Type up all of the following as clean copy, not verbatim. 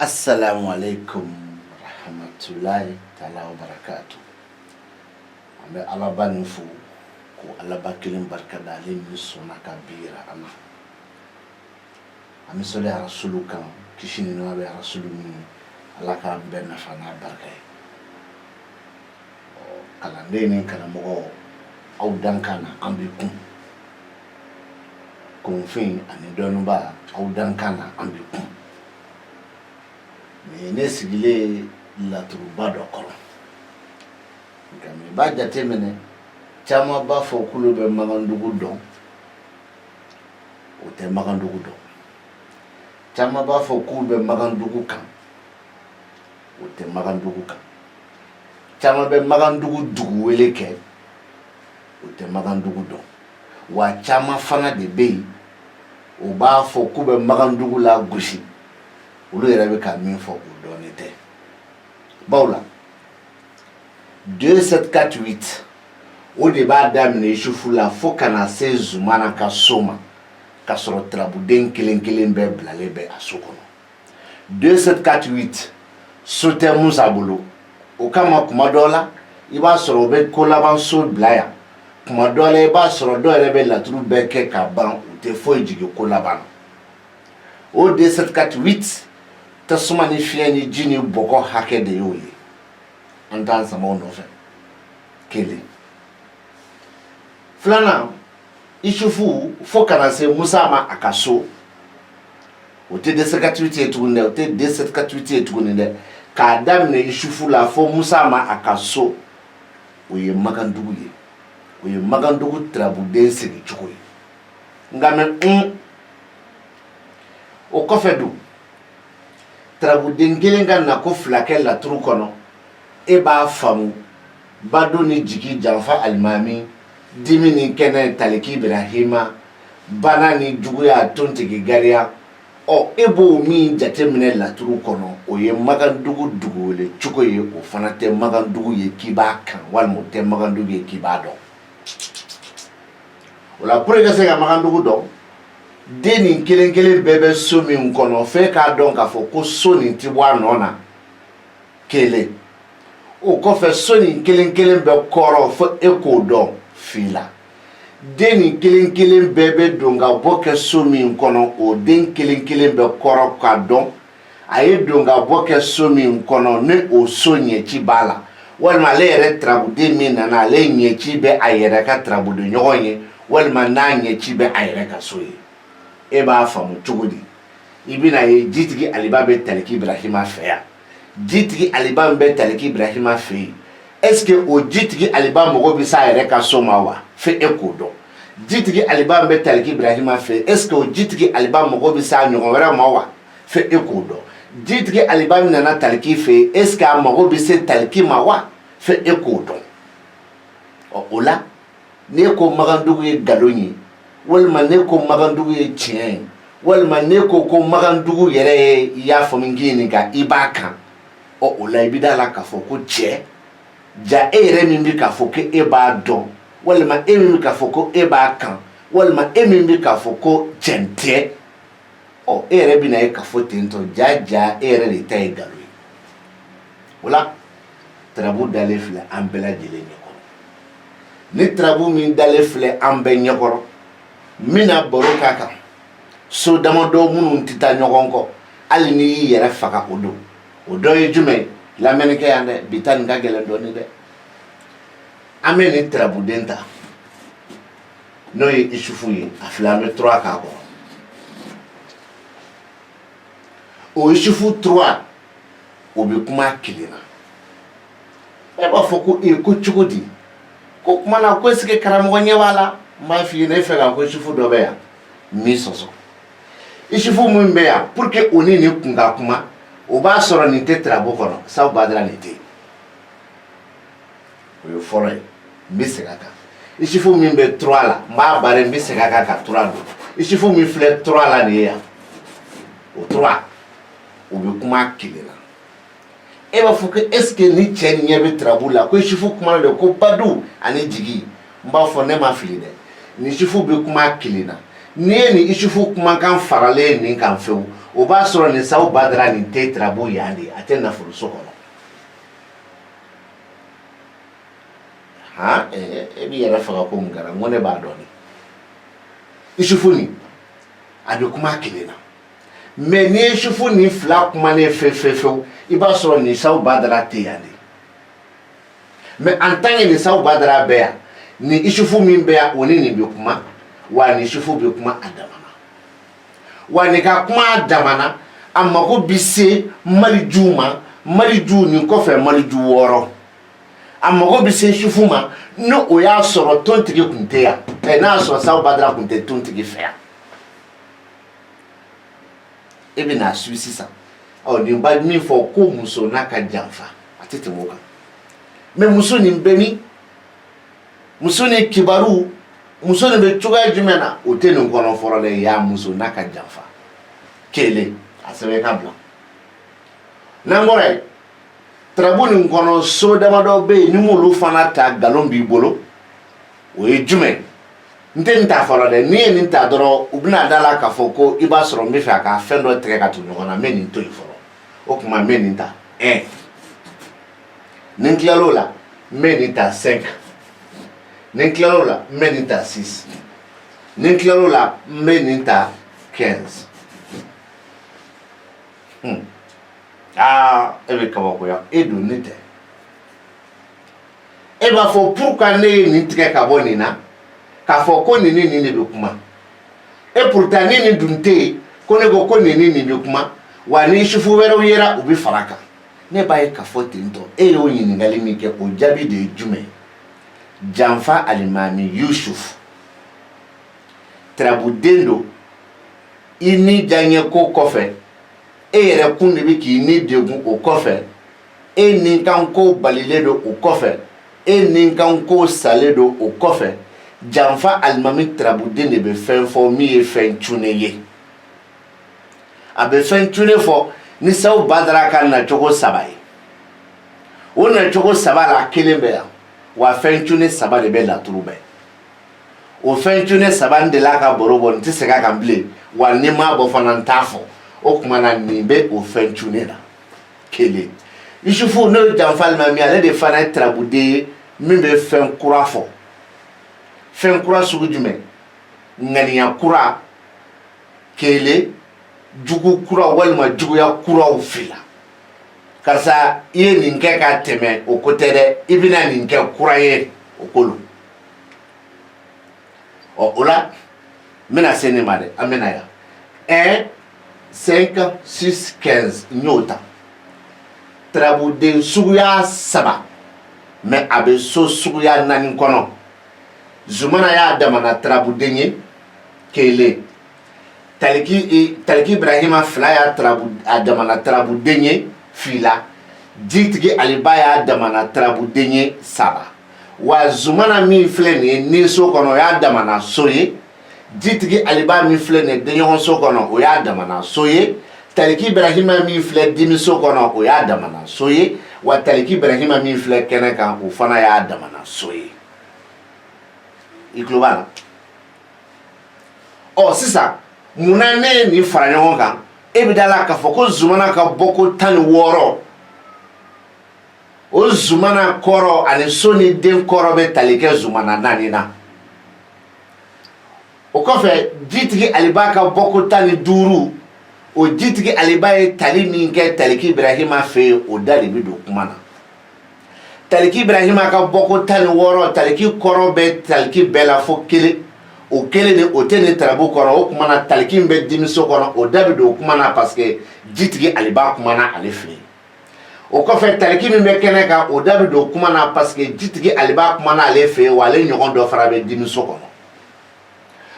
Assalamualaikum rahmatullahi ta'ala wa barakatuh. Ambe alaba nifu ko alaba kilim barka dalin sona kabira ama. Ami sole rasulu kan kishini no abe rasulu ni alaka ben fana barka. Kala ndeni kana mo au dankana ambi kun fin ani donu ba au dankana ambi kun. Ne sigile la turuba do kono ngami ba jate mene chama ba fo kulu be magandugu don o te magandugu don chama ba fo kulu be magandugu kan o te magandugu kan chama be magandugu dugu wele ke o te magandugu don wa chama fana de be o ba fo kulu be magandugu la gushi ulu yɛrɛ bɛ ka min fɔ o dɔɔnin tɛ bawla 2748 o de b'a daminɛ isufu la fo kana se zumana ka so ma ka sɔrɔ tarabuden kelen kelen bɛɛ bilalen bɛ a so kɔnɔ 2748 so tɛ Musa bolo o kama kuma dɔ la i b'a sɔrɔ o bɛ ko laban so bila yan kuma dɔ la i b'a sɔrɔ dɔw yɛrɛ bɛ laturu bɛɛ kɛ ka ban u tɛ foyi jigin ko laban o 2748 tasuma ni fiɲɛ ni ji ni bɔgɔ hakɛ de y'o ye an t'an sama o nɔfɛ kelen filanan isufu fo kana se Musa ma a ka so o tɛ 2748 ye tuguni dɛ o tɛ 2748 ye tuguni dɛ k'a daminɛ isufu la fo Musa ma a ka so o ye magandugu ye o ye magandugu tarabuden sigi cogo ye nka mɛ o kɔfɛ dun tarabuden kelen ka na ko fila kɛ laturu kɔnɔ e b'a faamu bado ni jigi janfa alimami dimi ni kɛnɛ taliki Ibrahima bana ni juguya tontigi gariya e b'o min jateminɛ laturu kɔnɔ o ye magandugu dugu wele cogo ye o fana tɛ magandugu ye k'i b'a kan walima o tɛ magandugu ye k'i b'a dɔn o la pour que ka se ka magandugu dɔn den nin kelen kelen bɛɛ bɛ so min kɔnɔ f'e k'a dɔn k'a fɔ ko so nin ti bɔ a nɔ na kelen o kɔfɛ so nin kelen kelen bɛ kɔrɔ fo e k'o dɔn fila den nin kelen kelen bɛɛ bɛ don ka bɔ kɛ so min kɔnɔ o den kelen kelen bɛ kɔrɔ k'a dɔn a ye don ka bɔ kɛ so min kɔnɔ ni o so ɲɛci b'a la walima ale yɛrɛ tarabuden min nana ale ɲɛci bɛ a yɛrɛ ka tarabuden ɲɔgɔn ye walima n'a ɲɛci bɛ a yɛrɛ ka so ye e b'a faamu cogo di i bɛna ye jitigi aliba bɛ taliki Ibrahima fɛ yan jitigi aliba min bɛ taliki Ibrahima fɛ yen est-ce que o jitigi aliba mago bɛ s'a yɛrɛ ka so ma wa fo e k'o dɔn jitigi aliba min bɛ taliki Ibrahima fɛ est-ce que o jitigi aliba mago bɛ s'a ɲɔgɔn wɛrɛ ma wa fo e k'o dɔn jitigi aliba min nana taliki fɛ yen est-ce que a mago bɛ se taliki ma wa fo e k'o dɔn o la n'e ko magandugu ye nkalon ye walima ne ko magandugu ye tiɲɛ ye walima ne ko magandugu yɛrɛ ye i y'a fɔ min k'i ɲininka i b'a kan o la i bɛ da la k'a fɔ ko cɛ ja e yɛrɛ min bɛ k'a fɔ ko e b'a dɔn walima e min bɛ k'a fɔ ko e b'a kan walima e min bɛ k'a fɔ ko tiɲɛ tɛ e yɛrɛ bɛ na ye k'a fɔ ten tɔ ja e yɛrɛ de ta ye nkalon ye o la tarabu dalen filɛ an bɛɛ lajɛlen ɲɛkɔrɔ ni tarabu min dalen filɛ an bɛɛ ɲɛkɔrɔ mina baro k'a kan so damadɔ minnu tɛ taa ɲɔgɔn kɔ hali n'i y'i yɛrɛ faga o don o dɔ ye jumɛn ye lamɛnnikɛ yan dɛ bi ta nin ka gɛlɛn dɔɔnin dɛ an bɛ nin tarabuden ta n'o ye isufu ye a filɛ an bɛ tura k'a kɔrɔ o isufu tura o bɛ kuma kelen na e b'a fɔ ko ko cogo di ko kuma na ko est-ce que karamɔgɔ ɲɛ b'a la n b'a f'i ye ne fɛ ka ko isufu dɔ bɛ yan min sɔsɔ isufu min bɛ yan pour que o ni nin kun ka kuma o b'a sɔrɔ nin tɛ tarabu kɔnɔ sabu badara nin tɛ yen o ye fɔlɔ ye n bɛ segin a kan isufu min bɛ tura la n b'a baara n bɛ segin a kan ka tura don isufu min filɛ tura la nin ye yan o tura o bɛ kuma kelen na e b'a fɔ ko est-ce que ni cɛ nin ɲɛ bɛ tarabu la ko isufu kuma de ko badu ani jigi n b'a fɔ ne ma fili dɛ ni isufu bɛ kuma kelen na n'i ye nin isufu kumakan faralen nin kan fewu o b'a sɔrɔ nin saw badara nin tɛ tarabu yan de a tɛ nafoloso kɔnɔ e b'i yɛrɛ faga ko mun kɛra n ko ne b'a dɔn de isufu nin a bɛ kuma kelen na mais ni isufu nin fila kumanen fewu i b'a sɔrɔ nin saw badara tɛ yan de mais en tant que nin saw badara bɛ yan ni isufu min bɛ yan o ni nin bɛ kuma wa ni isufu bɛ kuma a damana wa ni ka kuma a damana a mako bɛ se malijuw ma malijuw nin kɔfɛ maliju 6 a mago bɛ se isufu ma ni o y'a sɔrɔ tontigi tun tɛ yan n'a y'a sɔrɔ saw badara tun tɛ tontigi fɛ yan e bɛ n'a suit sisan nin b'a min fɔ ko muso n'a ka janfa a tɛ tɛmɛ o kan mais muso nin bɛ min muso ni kibaru muso nin bɛ cogoya jumɛn na o tɛ nin kɔnɔ fɔlɔ dɛ y'a muso n'a ka janfa kelen a sɛbɛn ka bila n'an bɔra yen tarabu nin kɔnɔ so damadɔ bɛ yen ni m'olu fana ta nkalon b'i bolo o ye jumɛn n tɛ nin ta fɔlɔ dɛ n'i ye nin ta dɔrɔn u bɛna da la k'a fɔ ko i b'a sɔrɔ n bɛ fɛ a ka fɛn dɔ tigɛ ka tugu ɲɔgɔn na n bɛ nin to yen fɔlɔ o tuma n bɛ nin ta 1 ni n tilal'o la n bɛ nin ta 5 ni n tilal'o la n bɛ nin ta 6 ni n tilal'o la n bɛ nin ta 15 e bɛ kabakoya e don ne tɛ e b'a fɔ pourquoi ne ye nin tigɛ ka bɔ nin na k'a fɔ ko nin ni nin de bɛ kuma e pourtant ni nin dun tɛ yen ko ne ko nin ni nin bɛ kuma wa ni isufu wɛrɛw yera u bɛ fara a kan ne b'a ye k'a fɔ ten tɔ e y'o ɲininkali min kɛ o jaabi de ye jumɛn janfa alimami Yusuf tarabuden don i ni diyaɲɛ ko kɔfɛ e yɛrɛ kun de bɛ k'i ni degun o kɔfɛ e ni kan ko balilen don o kɔfɛ e ni kan ko salen don o kɔfɛ janfa alimami tarabuden de bɛ fɛn fɔ min ye fɛn cunnen ye a bɛ fɛn cunnen fɔ ni saw badara ka nacogo 3 ye o nacogo 3 la kelen bɛ yan wa fɛn cunnen 3 de bɛ laturu bɛɛ o fɛn cunnen 3 de la ka baro bɔ n tɛ segin a kan bilen wa ni m'a bɔ fana n t'a fɔ o tuma na nin bɛ o fɛn cunnen na kelen Yusufu n'o ye janfa alimami ale de fana ye tarabuden ye min bɛ fɛn kura fɔ fɛn kura sugu jumɛn ŋaniya kura kelen jugu kura walima juguya kuraw fila karisa i ye nin kɛ ka tɛmɛ o ko tɛ dɛ i bɛna nin kɛ kura ye o ko don o la n bɛna se nin ma dɛ an bɛna yan 1 5 6 15 n y'o ta tarabuden suguya 3 mais a bɛ so suguya 4 kɔnɔ zumana y'a damana tarabuden ye kelen taliki Ibrahima 2 y'a damana tarabuden ye 2 jitigi aliba y'a damana tarabuden ye 3 wa zumana min filɛ nin ye ni so kɔnɔ o y'a damana so ye jitigi aliba min filɛ nin ye denɲɔgɔn so kɔnɔ o y'a damana so ye taliki Ibrahima min filɛ dimi so kɔnɔ o y'a damana so ye wa taliki Ibrahima min filɛ kɛnɛ kan o fana y'a damana so ye i tulo b'a la sisan munna ne ye nin fara ɲɔgɔn kan e bɛ da la k'a fɔ ko zumana ka bɔ ko 16 o zumana kɔrɔ ani so ni den kɔrɔ bɛ tali kɛ zumana 4 na o kɔfɛ jitigi aliba ka bɔ ko 15 o jitigi aliba ye tali min kɛ taliki Ibrahima fɛ yen o da de bɛ don kuma na taliki Ibrahima ka bɔ ko 16 taliki kɔrɔ bɛ taliki bɛɛ la fo kelen o kelen ni o tɛ ni tarabu kɔnɔ o kuma na taliki min bɛ dimiso kɔnɔ o da bɛ don o kuma na parce que jitigi aliba kuma na ale fɛ yen o kɔfɛ taliki min bɛ kɛnɛ kan o da bɛ don o kuma na parce que jitigi aliba kuma na ale fɛ yen wa ale ɲɔgɔn dɔ fana bɛ dimiso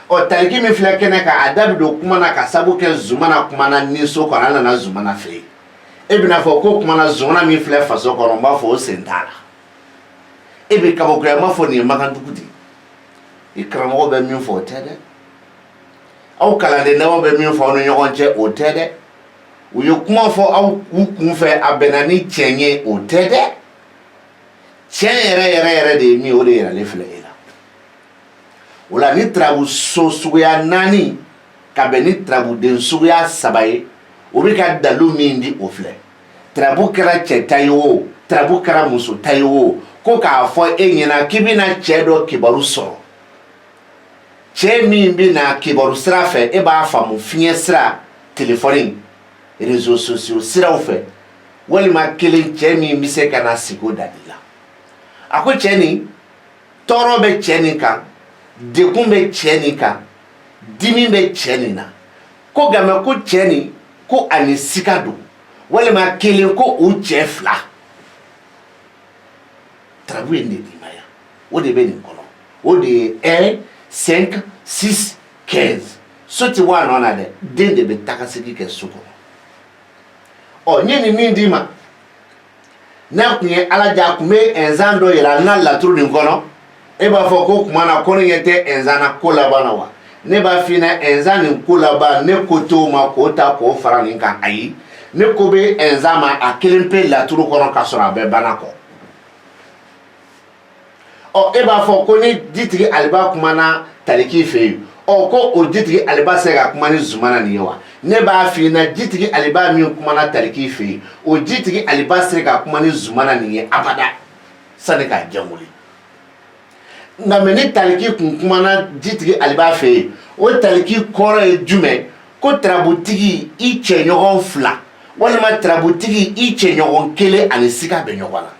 kɔnɔ taliki min filɛ kɛnɛ kan a da bɛ don o kuma na ka sabu kɛ zumana kuma na ni so kɔnɔ a nana zumana fɛ yen e bɛna fɔ ko kuma na zumana min filɛ faso kɔnɔ n b'a fɔ o sen t'a la e bɛ kabakoya n b'a fɔ nin ye Makandugu de i karamɔgɔ bɛ min fɔ o tɛ dɛ aw kalanden dama bɛ min fɔ aw ni ɲɔgɔn cɛ o tɛ dɛ u ye kuma fɔ aw u kunfɛ a bɛnna ni tiɲɛ ye o tɛ dɛ tiɲɛ yɛrɛ de ye min o de yɛrɛlen filɛ e la o la ni tarabu so suguya 4 ka bɛn ni tarabuden suguya 3 ye o bɛ ka dalu min di o filɛ tarabu kɛra cɛ ta ye o tarabu kɛra muso ta ye o ko k'a fɔ e ɲɛna k'i bɛna cɛ dɔ kibaru sɔrɔ cɛ min bɛna kibaru sira fɛ e b'a faamu fiɲɛ sira telefɔni réseaux sociaux siraw fɛ walima kelen cɛ min bɛ se ka na sigi o dali la a ko cɛ nin tɔɔrɔ bɛ cɛ nin kan degun bɛ cɛ nin kan dimi bɛ cɛ nin na ko nka ko cɛ nin ko ani siga don walima kelen ko o cɛ fila tarabu ye ne di ma yan o de bɛ nin kɔnɔ o de ye 1 5 6 15 so tɛ bɔ a nɔ na dɛ den de bɛ taga segi kɛ so kɔnɔ ɔ n ye nin min d'i ma n'a tun ye ala ja a tun bɛ ɛnzan dɔ yira n ka laturu nin kɔnɔ e b'a fɔ ko tuma na ko ne ɲɛ tɛ ɛnzan na ko laban na wa ne b'a f'i ɲɛna ɛnzan nin ko laban ne ko t'o ma k'o ta k'o fara nin kan ayi ne ko bɛ ɛnzan ma a kelen pe laturu kɔnɔ k'a sɔrɔ a bɛɛ banna kɔ ɔ e b'a fɔ ko ni ditigi aliba kumana taliki fɛ yen ɔ ko o ditigi aliba se ka kuma ni zumana nin ye wa ne b'a f'i ɲɛna ditigi aliba min kumana taliki fɛ yen o ditigi aliba se ka kuma ni zumana nin ye abada sani k'a jɛ wuli nka mɛ ni taliki kun kumana ditigi aliba fɛ yen o taliki kɔrɔ ye jumɛn ko tarabutigi i cɛɲɔgɔn fila walima tarabutigi i cɛɲɔgɔn kelen ani siga bɛ ɲɔgɔn na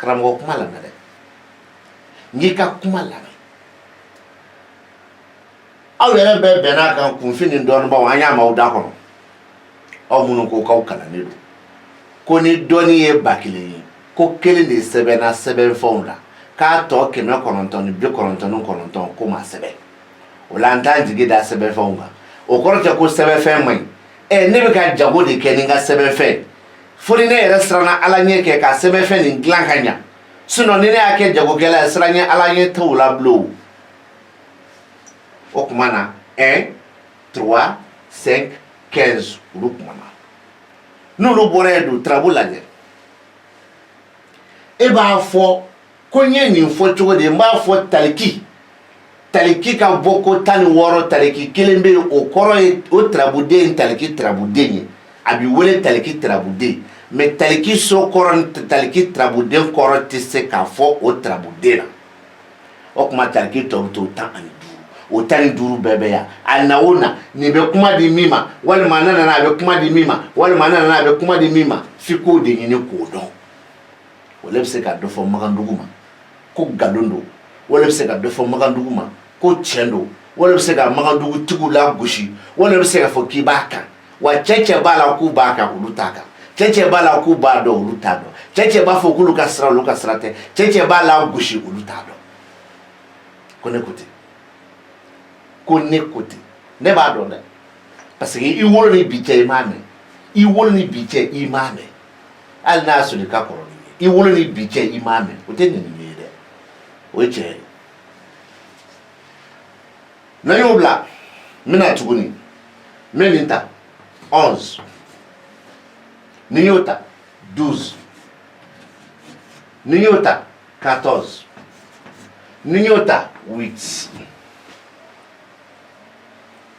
karamɔgɔ kuma lamɛn dɛ n y'i ka kuma lamɛn aw yɛrɛ bɛɛ bɛnna kan kunfin nin dɔɔnin baw an y'a m'aw da kɔnɔ aw minnu ko k'aw kalannen don ko ni dɔɔnin ye 1000 ye ko kelen de sɛbɛnna sɛbɛnfɛnw la k'a tɔ 999 ko ma sɛbɛn o la an t'an jigi da sɛbɛnfɛnw kan o kɔrɔ tɛ ko sɛbɛnfɛn man ɲi ne bɛ ka jago de kɛ ni n ka sɛbɛnfɛn fo ni ne yɛrɛ siranna ala ɲɛ kɛ ka sɛbɛnfɛn nin dilan ka ɲa sinon ni ne y'a kɛ jagokɛla ye siran ɲɛ ala ɲɛ t'o la bilen o tuma na 1 3 5 15 olu tuma na n'olu bɔra yen don tarabu lajɛ e b'a fɔ ko n ye nin fɔ cogo di n b'a fɔ taliki ka bɔ ko 16 taliki kelen bɛ yen o kɔrɔ ye o tarabuden taliki tarabuden ye a bɛ wele taliki tarabuden mɛ taliki so kɔrɔ ni taliki tarabuden kɔrɔ tɛ se k'a fɔ o tarabuden na o tuma taliki tɔ bɛ to 15 o 15 bɛɛ bɛ yan a na o na nin bɛ kuma di min ma walima ne nana a bɛ kuma di min ma walima ne nana a bɛ kuma di min ma f'i k'o de ɲini k'o dɔn o le bɛ se ka dɔ fɔ Magandugu ma ko nkalon don wala bɛ se ka dɔ fɔ Magandugu ma ko tiɲɛ don wala bɛ se ka Magandugu la gosi wala bɛ se ka fɔ k'i b'a kan wa cɛ b'a la k'u b'a kan olu t'a kan cɛ b'a la k'u b'a dɔn olu t'a dɔn cɛ b'a fɔ k'olu ka sira olu ka sira tɛ cɛ b'a la gosi olu t'a dɔn ko ne ko ten ko ne ko ten ne b'a dɔn dɛ parce que i wolo ni bi cɛ i m'a mɛn i wolo ni bi cɛ i m'a mɛn hali n'a sɔrɔ i ka kɔrɔ ni ye i wolo ni bi cɛ i m'a mɛn o tɛ nin ye dɛ o ye tiɲɛ ye n'an y'o bila n bɛna tuguni n bɛ nin ta 11 ni y'o ta 12 ni y'o ta 14 ni y'o ta 8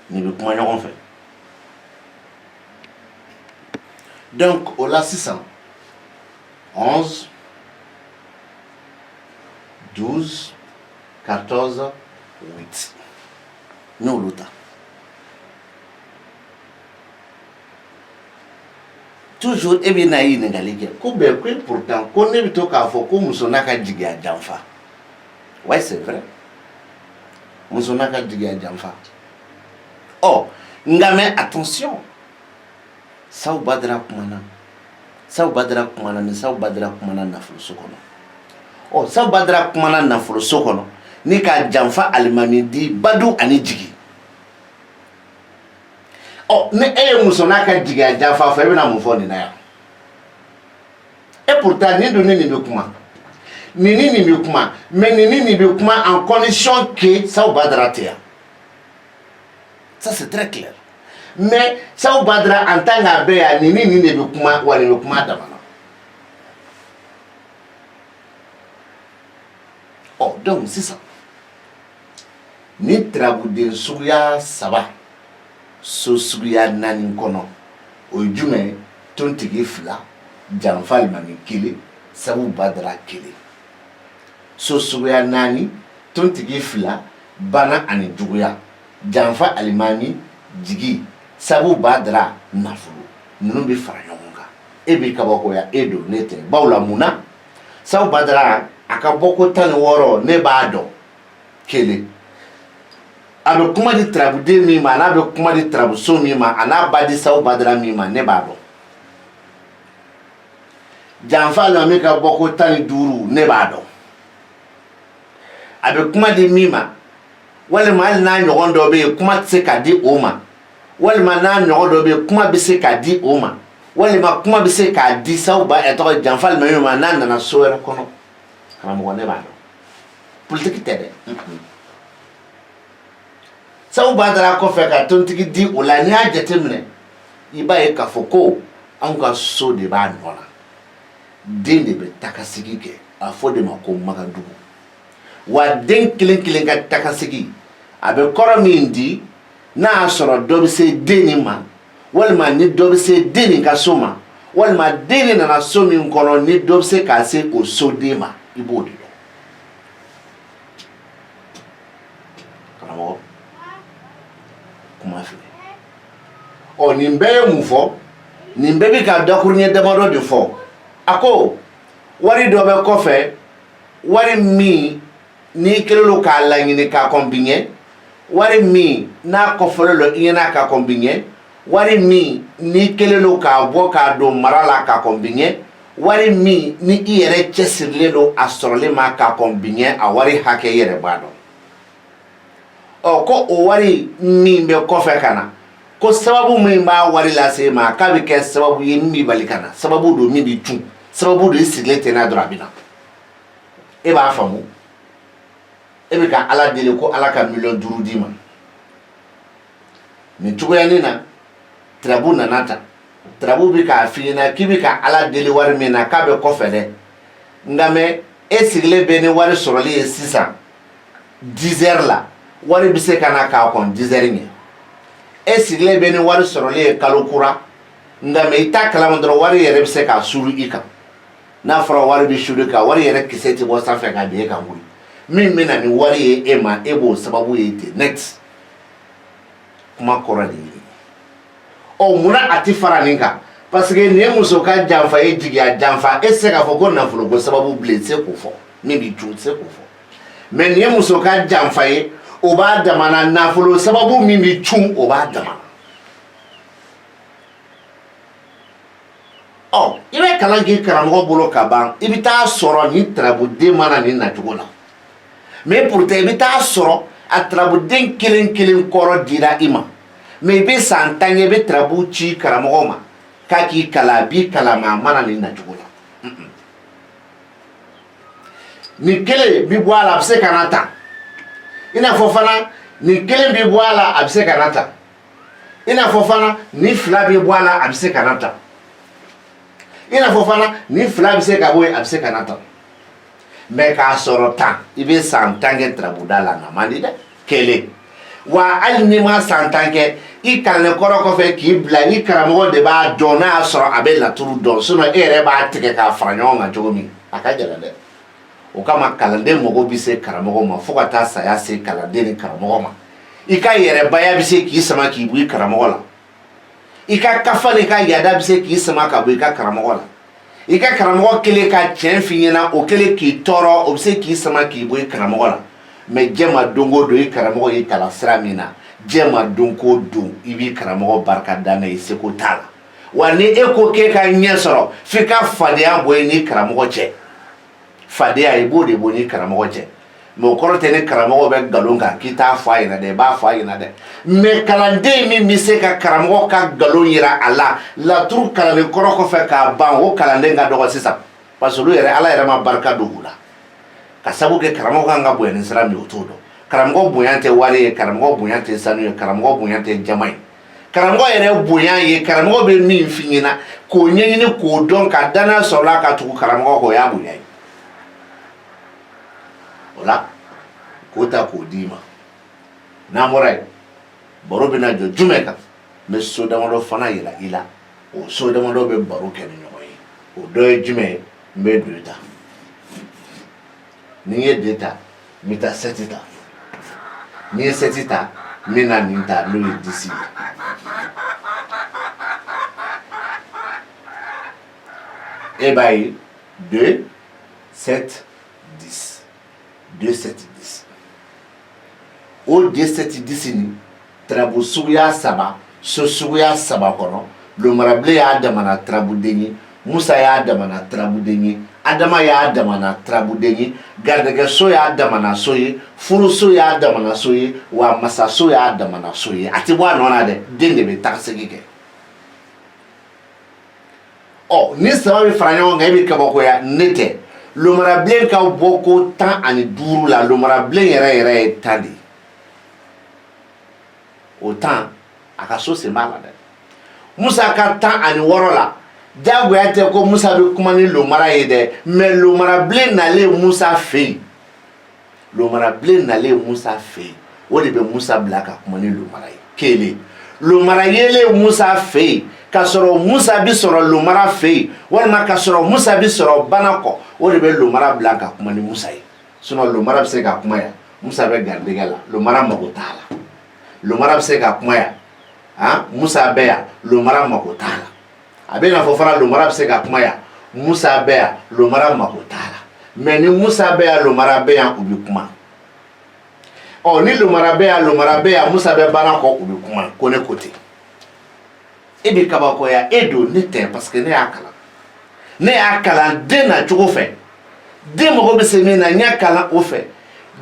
ni bɛ kuma ɲɔgɔn fɛ donc o la sisan 11 12 14 8 n'olu ta toujours e bɛ na ye ɲininkali kɛ ko bɛn ko pourtant ko ne bɛ to k'a fɔ ko muso n'a ka jigiya janfa ouais c'est vrai muso n'a ka jigiya janfa ɔ nka mais attention Saw Badara kumana ni Saw Badara kumana nafoloso kɔnɔ ɔ Saw Badara kumana nafoloso kɔnɔ ni ka janfa alimami di badu ani jigi ɔ ni e ye muso n'a ka jigiya janfa fɔ e bɛna mun fɔ nin na yan et pourtant nin dun ni nin bɛ kuma nin ni nin bɛ kuma mais nin ni nin bɛ kuma en condition que Saw Badara tɛ yan ça c'est très clair mais Saw Badara en tant que bɛɛ yan nin ni nin de bɛ kuma wa nin bɛ kuma dama na ɔ donc sisan ni tarabuden suguya 3 so suguya 4 kɔnɔ o ye jumɛn ye tontigi 2 janfa alimami 1 sabu badara 1 so suguya 4 tontigi 2 bana ani juguya janfa alimami jigi sabu badara nafolo ninnu bɛ fara ɲɔgɔn kan e b'i kabakoya e don ne tɛ bawla munna sabu badara a ka bɔ ko 16 ne b'a dɔn 1 a bɛ kuma di tarabuden min ma n'a bɛ kuma di tarabuso min ma a n'a ba di sabu badara min ma ne b'a dɔn janfa alimami ka bɔ ko 15 ne b'a dɔn a bɛ kuma di min ma walima hali n'a ɲɔgɔn dɔ bɛ yen kuma tɛ se ka di o ma walima n'a ɲɔgɔn dɔ bɛ yen kuma bɛ se ka di o ma walima kuma bɛ se k'a di sabu tɔgɔ janfa alimami ma n'a nana so wɛrɛ kɔnɔ karamɔgɔ ne b'a dɔn politiki tɛ dɛ sabu badara kɔfɛ ka tontigi di o la n'i y'a jateminɛ i b'a ye k'a fɔ ko anw ka so de b'a nɔ la den de bɛ takasegi kɛ a fɔ de ma ko magadugu wa den kelen kelen ka takasegi a bɛ kɔrɔ min di n'a y'a sɔrɔ dɔ bɛ se den nin ma walima ni dɔ bɛ se den nin ka so ma walima den nin nana so min kɔnɔ ni dɔ bɛ se k'a se o so den ma i b'o de dɔn karamɔgɔ kuma filɛ nin bɛɛ ye mun fɔ nin bɛɛ bɛ ka dakuruɲɛ damadɔ de fɔ a ko wari dɔ bɛ kɔfɛ wari min n'i kɛlen don k'a laɲini k'a kɔn bi ɲɛ wari min n'a kɔfɔlen don i ɲɛna k'a kɔn bi ɲɛ wari min n'i kɛlen don k'a bɔ k'a don mara la k'a kɔn bi ɲɛ wari min ni i yɛrɛ cɛsirilen don a sɔrɔlen ma k'a kɔn bi ɲɛ a wari hakɛ i yɛrɛ b'a dɔn ko o wari min bɛ kɔfɛ ka na ko sababu min b'a wari lase ma k'a bɛ kɛ sababu ye min b'i bali ka na sababu don min b'i cun sababu don i sigilen tɛ n'a dɔrɔn a bɛ na e b'a faamu e bɛ ka ala deli ko ala ka 5 d'i ma nin cogoyanin na tarabu nana ta tarabu bɛ k'a f'i ɲɛna k'i bɛ ka ala deli wari min na k'a bɛ kɔfɛ dɛ nka mɛ e sigilen bɛ ni wari sɔrɔli ye sisan 10 heures la wari bɛ se ka na k'a kɔn 10 heures ɲɛ e sigilen bɛ ni wari sɔrɔli ye kalo kura nka mɛ i t'a kalama dɔrɔn wari yɛrɛ bɛ se k'a suru i kan n'a fɔra wari bɛ suru i kan wari yɛrɛ kisɛ tɛ bɔ sanfɛ ka bin e kan wuli min bɛ na ni wari ye e ma e b'o sababu ye ten net kuma kɔrɔ de ye munna a tɛ fara nin kan parce que nin ye muso ka janfa e jigiya janfa e tɛ se k'a fɔ ko nafolo ko sababu bilen i tɛ se k'o fɔ min b'i cun i tɛ se k'o fɔ mɛ nin ye muso ka janfa ye o b'a damana nafolo sababu min b'i cun o b'a damana i bɛ kalan k'i karamɔgɔ bolo ka ban i bɛ taa sɔrɔ nin tarabuden mana nin nacogo la mais pourtant i bɛ taa sɔrɔ a tarabuden kelen kelen kɔrɔ dira i ma mais i bɛ san 10 ye i bɛ tarabu ci karamɔgɔ ma k'a k'i kalan a b'i kalan ma a mana nin nacogo la nin kelen bi bɔ a la a bɛ se ka na tan i n'a fɔ fana nin kelen bi bɔ a la a bɛ se ka na tan i n'a fɔ fana nin 2 bi bɔ a la a bɛ se ka na tan i n'a fɔ fana nin 2 bɛ se ka bɔ yen a bɛ se ka na tan mais k'a sɔrɔ tan i bɛ san 10 kɛ tarabuda la na man di dɛ kelen wa hali n'i ma san 10 kɛ i kalannen kɔrɔ kɔfɛ k'i bila i karamɔgɔ de b'a dɔn n'a y'a sɔrɔ a bɛ laturu dɔn sinon e yɛrɛ b'a tigɛ k'a fara ɲɔgɔn kan cogo min a ka gɛlɛn dɛ o kama kalanden mago bɛ se karamɔgɔ ma fo ka taa saya se kalanden ni karamɔgɔ ma i ka yɛrɛbaya bɛ se k'i sama k'i bɔ i karamɔgɔ la i ka kafa ni ka yaada bɛ se k'i sama ka bɔ i ka karamɔgɔ la i ka karamɔgɔ kelen ka tiɲɛ f'i ɲɛna o kelen k'i tɔɔrɔ o bɛ se k'i sama k'i bɔ i karamɔgɔ la mais diɲɛ ma don o don i karamɔgɔ y'i kalan sira min na diɲɛ ma don o don i b'i karamɔgɔ barika da n'a ye seko t'a la wa ni e ko k'e ka ɲɛ sɔrɔ f'i ka fadenya bɔ i n'i karamɔgɔ cɛ fadenya i b'o de bɔ n'i karamɔgɔ cɛ mais o kɔrɔ tɛ ni karamɔgɔ bɛ nkalon kan k'i t'a fɔ a ɲɛna dɛ i b'a fɔ a ɲɛna dɛ mais kalanden min bɛ se ka karamɔgɔ ka nkalon yira a la laturu kalannen kɔrɔ kɔfɛ k'a ban o kalanden ka dɔgɔ sisan parce que olu yɛrɛ ala yɛrɛ ma barika don u la ka sabu kɛ karamɔgɔ kan ka bonya ni sira min o t'o dɔn karamɔgɔ bonya tɛ wari ye karamɔgɔ bonya tɛ sanu ye karamɔgɔ bonya tɛ jama ye karamɔgɔ yɛrɛ bonya ye karamɔgɔ bɛ min f'i ɲɛna k'o ɲɛɲini k'o dɔn ka danaya sɔrɔ a ka tugu karamɔgɔ kɔ o y'a bonya ye o la k'o ta k'o d'i ma n'an bɔra yen baro bɛna jɔ jumɛn kan n bɛ so damadɔ fana yira i la o so damadɔ bɛ baro kɛ ni ɲɔgɔn ye o dɔ ye jumɛn ye n bɛ do ta ni n ye de ta n bɛ taa sɛti ta ni n ye sɛti ta n bɛ na nin ta n'o ye disi ye e b'a ye 2 7 10 2 7 10 o 2 7 10 ni tarabu suguya saba so suguya saba kɔnɔ lomarabilen y'a damana tarabuden ye Musa y'a damana tarabuden ye Adama y'a damana tarabuden ye garijɛgɛso y'a damana so ye furuso y'a damana so ye wa masaso y'a damana so ye a tɛ bɔ a nɔ na dɛ den de bɛ tagasegi kɛ ni saba bɛ fara ɲɔgɔn kan e bɛ kabakoya ne tɛ lomarabilen ka bɔ ko 15 la lomarabilen yɛrɛ ye 10 de ye o 10 a ka so sen b'a la dɛ Musa ka 16 la jagoya tɛ ko Musa bɛ kuma ni lomara ye dɛ mais lomarabilen nalen Musa fɛ yen lomarabilen nalen Musa fɛ yen o de bɛ Musa bila ka kuma ni lomara ye kelen lomara yelen Musa fɛ yen ka sɔrɔ Musa bi sɔrɔ lomara fɛ yen walima ka sɔrɔ Musa bi sɔrɔ bana kɔ o de bɛ lomara bila ka kuma ni Musa ye sinon lomara bɛ se ka kuma yan Musa bɛ garijɛgɛ la lomara mago t'a la lomara bɛ se ka kuma yan Musa bɛ yan lomara mago t'a la a bɛ n'a fɔ fana lomara bɛ se ka kuma yan Musa bɛ yan lomara mago t'a la mais ni Musa bɛ yan lomara bɛ yan u bɛ kuma ni lomara bɛ yan Musa bɛ bana kɔ u bɛ kuma ko ne ko ten e bɛ kabakoya e don ne tɛ parce que ne y'a kalan den na cogo fɛ den mago bɛ se min na n y'a kalan o fɛ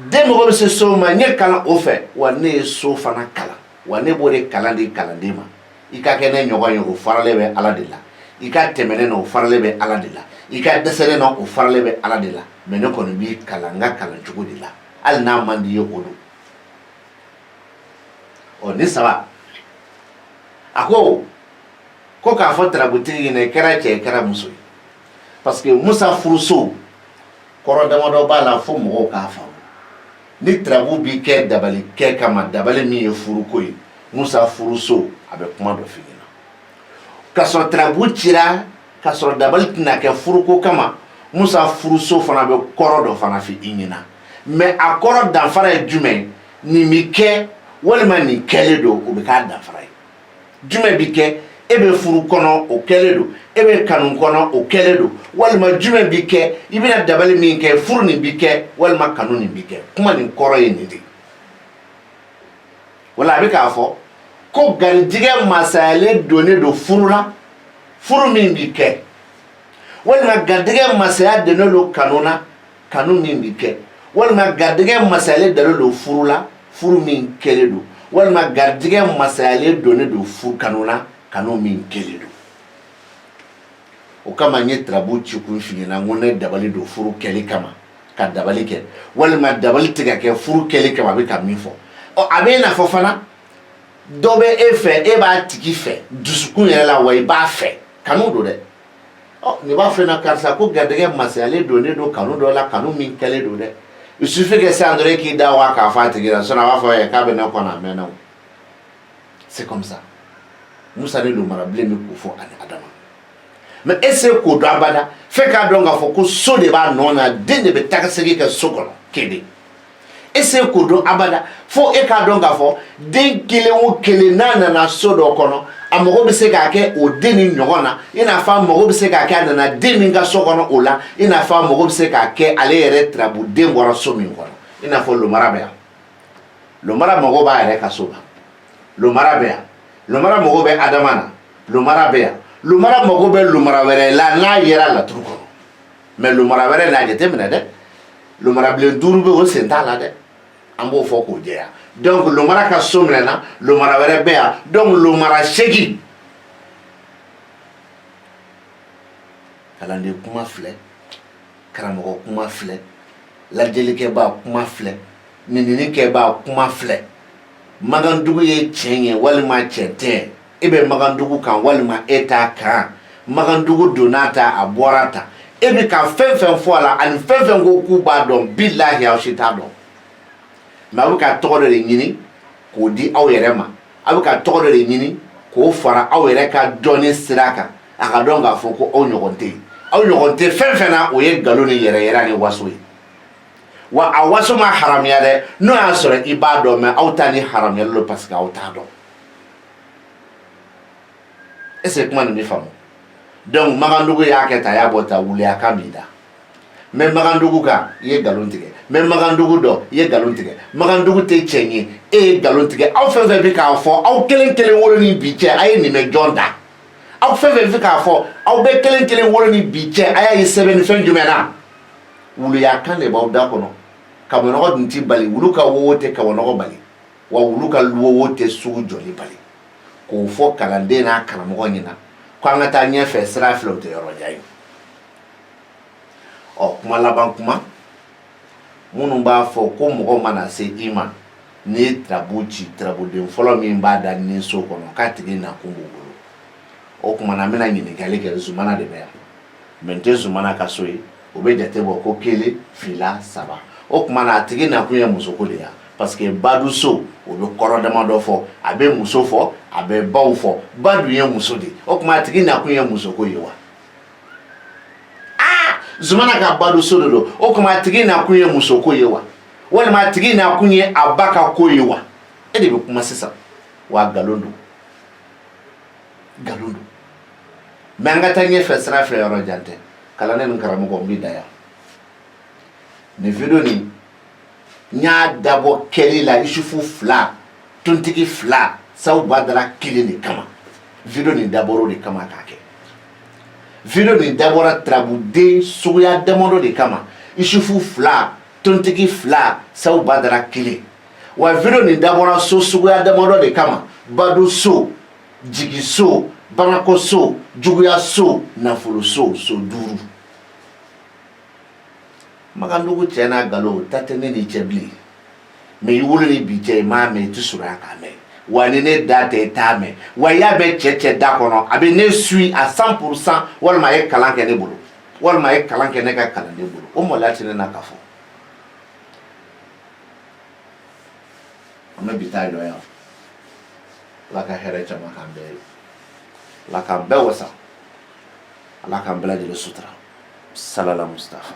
den mago bɛ se so ma n ye kalan o fɛ wa ne ye so fana kalan wa ne b'o de kalan di kalanden ma i ka kɛ ne ɲɔgɔn ye o faralen bɛ Ala de la i ka tɛmɛ ne na o faralen bɛ Ala de la i ka dɛsɛ ne na o faralen bɛ Ala de la mais ne kɔni b'i kalan n ka kalan cogo de la hali n'a man di ye o don ni saba a ko k'a fɔ tarabutigi ɲɛna i kɛra cɛ i kɛra muso ye parce que Musa furuso kɔrɔ damadɔ b'a la fo mɔgɔw k'a faamu ni tarabu bi kɛ dabali kɛ kama dabali min ye furuko ye Musa furuso a bɛ kuma dɔ f'i ɲɛna ka sɔrɔ tarabu cira ka sɔrɔ dabali tɛna kɛ furuko kama Musa furuso fana bɛ kɔrɔ dɔ fana f'i ɲɛna mais a kɔrɔ danfara ye jumɛn nin bi kɛ walima nin kɛlen don o bɛ k'a danfara ye jumɛn bi kɛ e bɛ furu kɔnɔ o kɛlen don e bɛ kanu kɔnɔ o kɛlen don walima jumɛn bi kɛ i bɛna dabali min kɛ furu nin bi kɛ walima kanu nin bi kɛ kuma nin kɔrɔ ye nin de wala a bɛ k'a fɔ ko garijɛgɛ masayalen donnen don furu la furu min bi kɛ walima garijɛgɛ masaya donnen don kanu na kanu min bi kɛ walima garijɛgɛ masayalen donnen don furu la furu min kɛlen don walima garijɛgɛ masayalen donnen don furu kanu na kanu min kɛlen don o kama n ye tarabu ci kun f'i ɲɛna n ko ne dabali don furu kɛli kama ka dabali kɛ walima dabali tɛ ka kɛ furu kɛli kama a bɛ ka min fɔ a bɛ n'a fɔ fana dɔ bɛ e fɛ e b'a tigi fɛ dusukun yɛrɛ la wa i b'a fɛ kanu don dɛ nin b'a fɛ na karisa ko garijɛgɛ masayalen donnen don kanu dɔ la kanu min kɛlen don dɛ il suffit que sisan dɔrɔn e k'i da wa k'a fɔ a tigi la sinon a b'a fɔ k'a bɛ ne kɔnɔ a mɛnna o c'est comme ça Musa ni lomarabilen bɛ k'o fɔ ani Adama mais e se k'o dɔn abada f'e k'a dɔn k'a fɔ ko so de b'a nɔ na den de bɛ tagasegi kɛ so kɔnɔ kelen e se k'o dɔn abada fo e k'a dɔn k'a fɔ den kelen o kelen n'a nana so dɔ kɔnɔ a mago bɛ se k'a kɛ o den ni ɲɔgɔn na i n'a fɔ a mago bɛ se k'a kɛ a nana den min ka so kɔnɔ o la i n'a fɔ a mago bɛ se k'a kɛ ale yɛrɛ tarabuden bɔra so min kɔnɔ i n'a fɔ lomara bɛ yan lomara mago b'a yɛrɛ ka so la lomara bɛ yan lomara mago bɛ Adama na lomara bɛ yan lomara mago bɛ lomara wɛrɛ la n'a yera laturu kɔnɔ mais lomara wɛrɛ n'a jateminɛ dɛ lomarabilen 5 bɛ o sen t'a la dɛ an b'o fɔ k'o jɛya donc lomara ka so minɛna lomara wɛrɛ bɛ yan donc lomara 8 kalanden kuma filɛ karamɔgɔ kuma filɛ lajɛlikɛbaa kuma filɛ ɲininikɛbaa kuma filɛ magandugu ye tiɲɛ ye walima tiɲɛ tɛ e bɛ magandugu kan walima e t'a kan magandugu donna ta a bɔra ta e bɛ ka fɛn fɛn fɔ a la ani fɛn fɛn ko k'u b'a dɔn bilahi aw si t'a dɔn mais a bɛ ka tɔgɔ dɔ de ɲini k'o di aw yɛrɛ ma a bɛ ka tɔgɔ dɔ de ɲini k'o fara aw yɛrɛ ka dɔnni sira kan a ka dɔn k'a fɔ ko aw ɲɔgɔn tɛ yen aw ɲɔgɔn tɛ fɛn fɛn na o ye nkalon ni yɛrɛ yira ni waso ye wa a waso ma haramuya dɛ n'o y'a sɔrɔ i b'a dɔn mɛ aw ta ni haramuyalen don parce que aw t'a dɔn est ce que kuma nin bɛ faamu donc Magandugu y'a kɛ tan a y'a bɔ tan wuliya kan b'i da mɛ Magandugu kan i ye nkalon tigɛ mɛ Magandugu dɔn i ye nkalon tigɛ Magandugu tɛ tiɲɛ ye e ye nkalon tigɛ aw fɛn fɛn bɛ k'a fɔ aw kelen kelen wolo ni bi cɛ a ye nin mɛn jɔn da aw fɛn fɛn bɛ k'a fɔ aw bɛ kelen kelen wolo ni bi cɛ a y'a ye sɛbɛnni fɛn jumɛn na wuluya kan de b'aw da kɔnɔ kabɔnɔgɔ dun ti bali wulu ka wowo tɛ kabɔnɔgɔ bali wa wulu ka wowo tɛ sugu jɔli bali k'o fɔ kalanden n'a karamɔgɔ ɲɛna ko an ka taa ɲɛfɛ sira fila o tɛ yɔrɔ jan ye ɔ kuma laban kuma minnu b'a fɔ ko mɔgɔ mana se i ma n'i ye tirabu ci tirabuden fɔlɔ min b'a da ni so kɔnɔ k'a tigi nakun b'o bolo o kuma na n bɛna ɲininkali kɛ Zumana de bɛ yan mɛ n tɛ Zumana ka so ye o bɛ jate bɔ ko 1 2 3 o kuma na a tigi nakun ye musoko de ya parce que badu so o bɛ kɔrɔ damadɔ fɔ a bɛ muso fɔ a bɛ baw fɔ badu ye muso de o kuma a tigi nakun ye musoko ye wa Zumana ka badu so de don o kuma a tigi nakun ye musoko ye wa walima a tigi nakun ye a ba ka ko ye wa e de bɛ kuma sisan wa nkalon don nkalon don mɛ an ka taa ɲɛfɛ sira fɛ yɔrɔ jan tɛ kalanden ni karamɔgɔ n bɛ da yan nin video nin n y'a dabɔ kɛli la isufu 2 tontigi 2 Sawu Badara kelen de kama video nin dabɔra de kama k'a kɛ video nin dabɔra tirabuden suguya damadɔ de kama isufu 2 tontigi 2 Sawu Badara kelen wa video nin dabɔra so suguya damadɔ de kama badu so jigi so banako so juguya so nafolo so 5 Magandugu cɛ n'a nkalon ta tɛ ne ni cɛ bilen mɛ i wolo ni bi cɛ i m'a mɛn i tɛ sɔrɔ yan k'a mɛn wa ni ne da tɛ i t'a mɛn wa i y'a mɛn cɛ da kɔnɔ a bɛ ne suit à 100% walima a ye kalan kɛ ne bolo walima a ye kalan kɛ ne ka kalanden bolo o maloya tɛ ne na k'a fɔ an bɛ bi ta dɔn yan Ala ka hɛrɛ caman k'an bɛɛ ye Ala k'an bɛɛ wasa Ala k'an bɛɛ lajɛlen sutura salala Mustafa